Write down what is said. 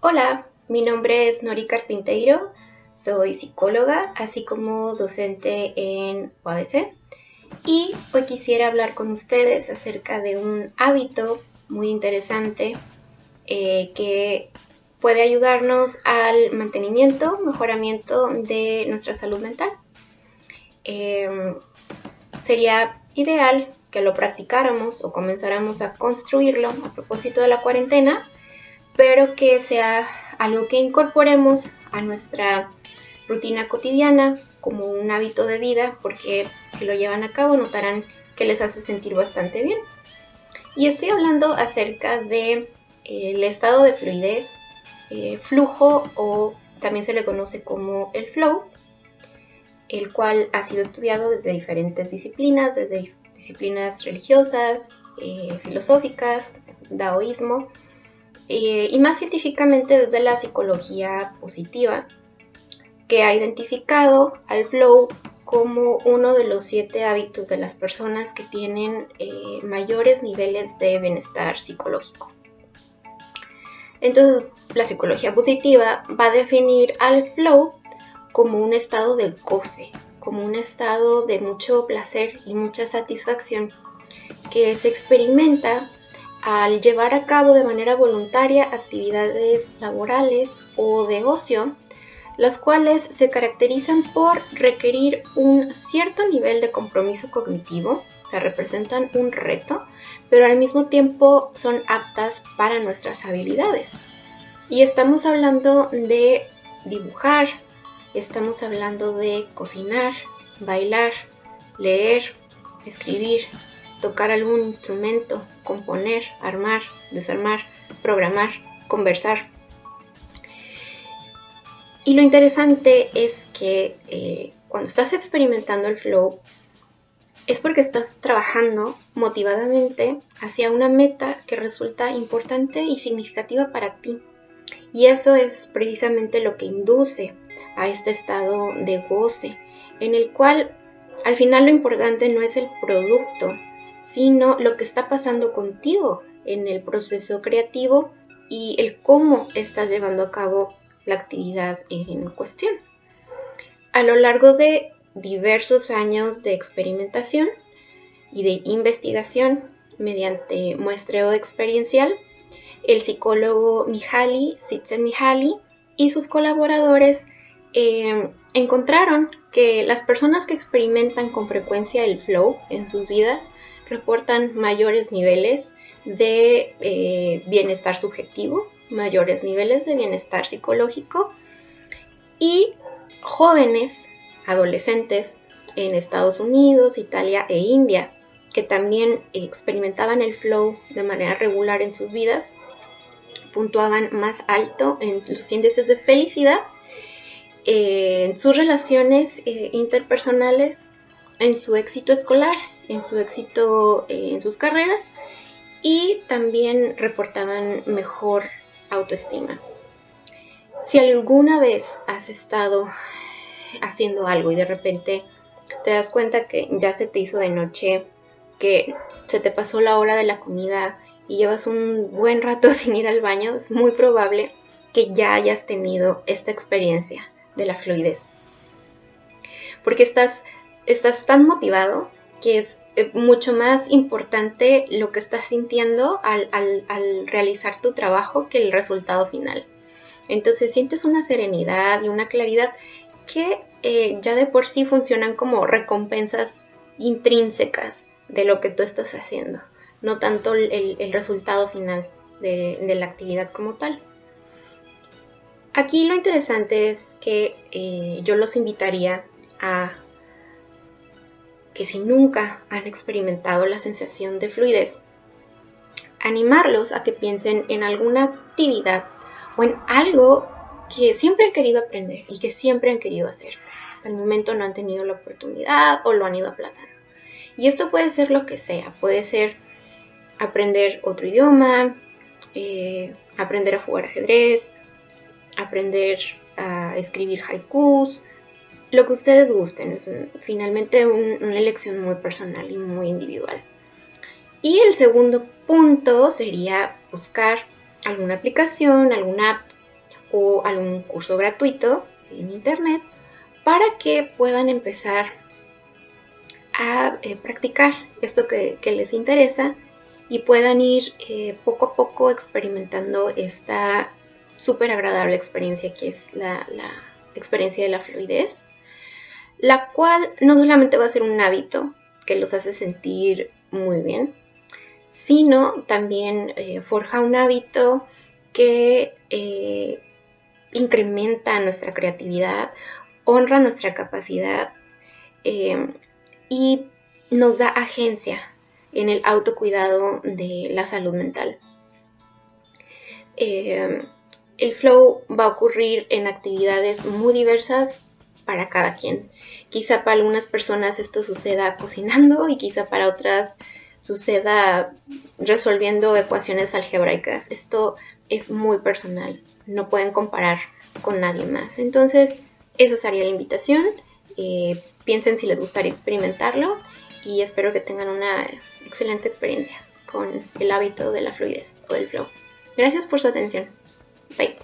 Hola, mi nombre es Nori Carpinteiro, soy psicóloga, así como docente en UABC, y hoy quisiera hablar con ustedes acerca de un hábito muy interesante que puede ayudarnos al mantenimiento, mejoramiento de nuestra salud mental. Sería ideal que lo practicáramos o comenzáramos a construirlo a propósito de la cuarentena, pero que sea algo que incorporemos a nuestra rutina cotidiana como un hábito de vida, porque si lo llevan a cabo notarán que les hace sentir bastante bien. Y estoy hablando acerca de el estado de fluidez, flujo, o también se le conoce como el flow, el cual ha sido estudiado desde diferentes disciplinas, desde disciplinas religiosas, filosóficas, daoísmo, y más científicamente desde la psicología positiva, que ha identificado al flow como uno de los 7 hábitos de las personas que tienen mayores niveles de bienestar psicológico. Entonces, la psicología positiva va a definir al flow como un estado de goce, como un estado de mucho placer y mucha satisfacción que se experimenta al llevar a cabo de manera voluntaria actividades laborales o de ocio, las cuales se caracterizan por requerir un cierto nivel de compromiso cognitivo, o sea, representan un reto, pero al mismo tiempo son aptas para nuestras habilidades. Y estamos hablando de dibujar, estamos hablando de cocinar, bailar, leer, escribir, tocar algún instrumento, componer, armar, desarmar, programar, conversar. Y lo interesante es que cuando estás experimentando el flow es porque estás trabajando motivadamente hacia una meta que resulta importante y significativa para ti. Y eso es precisamente lo que induce a este estado de goce, en el cual al final lo importante no es el producto, sino lo que está pasando contigo en el proceso creativo y el cómo estás llevando a cabo la actividad en cuestión. A lo largo de diversos años de experimentación y de investigación mediante muestreo experiencial, el psicólogo Csikszentmihalyi y sus colaboradores encontraron que las personas que experimentan con frecuencia el flow en sus vidas reportan mayores niveles de bienestar subjetivo, mayores niveles de bienestar psicológico, y jóvenes, adolescentes en Estados Unidos, Italia e India, que también experimentaban el flow de manera regular en sus vidas, puntuaban más alto en los índices de felicidad, en sus relaciones interpersonales, en su éxito escolar, en su éxito en sus carreras, y también reportaban mejor autoestima. Si alguna vez has estado haciendo algo y de repente te das cuenta que ya se te hizo de noche, que se te pasó la hora de la comida y llevas un buen rato sin ir al baño, es muy probable que ya hayas tenido esta experiencia de la fluidez. Porque estás tan motivado que es mucho más importante lo que estás sintiendo al realizar tu trabajo que el resultado final. Entonces sientes una serenidad y una claridad que ya de por sí funcionan como recompensas intrínsecas de lo que tú estás haciendo, no tanto el resultado final de la actividad como tal. Aquí lo interesante es que yo los invitaría a que si nunca han experimentado la sensación de fluidez, animarlos a que piensen en alguna actividad o en algo que siempre han querido aprender y que siempre han querido hacer. Hasta el momento no han tenido la oportunidad o lo han ido aplazando. Y esto puede ser lo que sea, puede ser aprender otro idioma, aprender a jugar ajedrez, aprender a escribir haikus, lo que ustedes gusten. Es finalmente una elección muy personal y muy individual. Y el segundo punto sería buscar alguna aplicación, alguna app o algún curso gratuito en internet para que puedan empezar a practicar esto que les interesa y puedan ir poco a poco experimentando esta súper agradable experiencia que es la experiencia de la fluidez, la cual no solamente va a ser un hábito que los hace sentir muy bien, sino también forja un hábito que incrementa nuestra creatividad, honra nuestra capacidad y nos da agencia en el autocuidado de la salud mental. El flow va a ocurrir en actividades muy diversas para cada quien. Quizá para algunas personas esto suceda cocinando y quizá para otras suceda resolviendo ecuaciones algebraicas. Esto es muy personal, no pueden comparar con nadie más. Entonces, esa sería la invitación. Piensen si les gustaría experimentarlo y espero que tengan una excelente experiencia con el hábito de la fluidez o del flow. Gracias por su atención. Bye.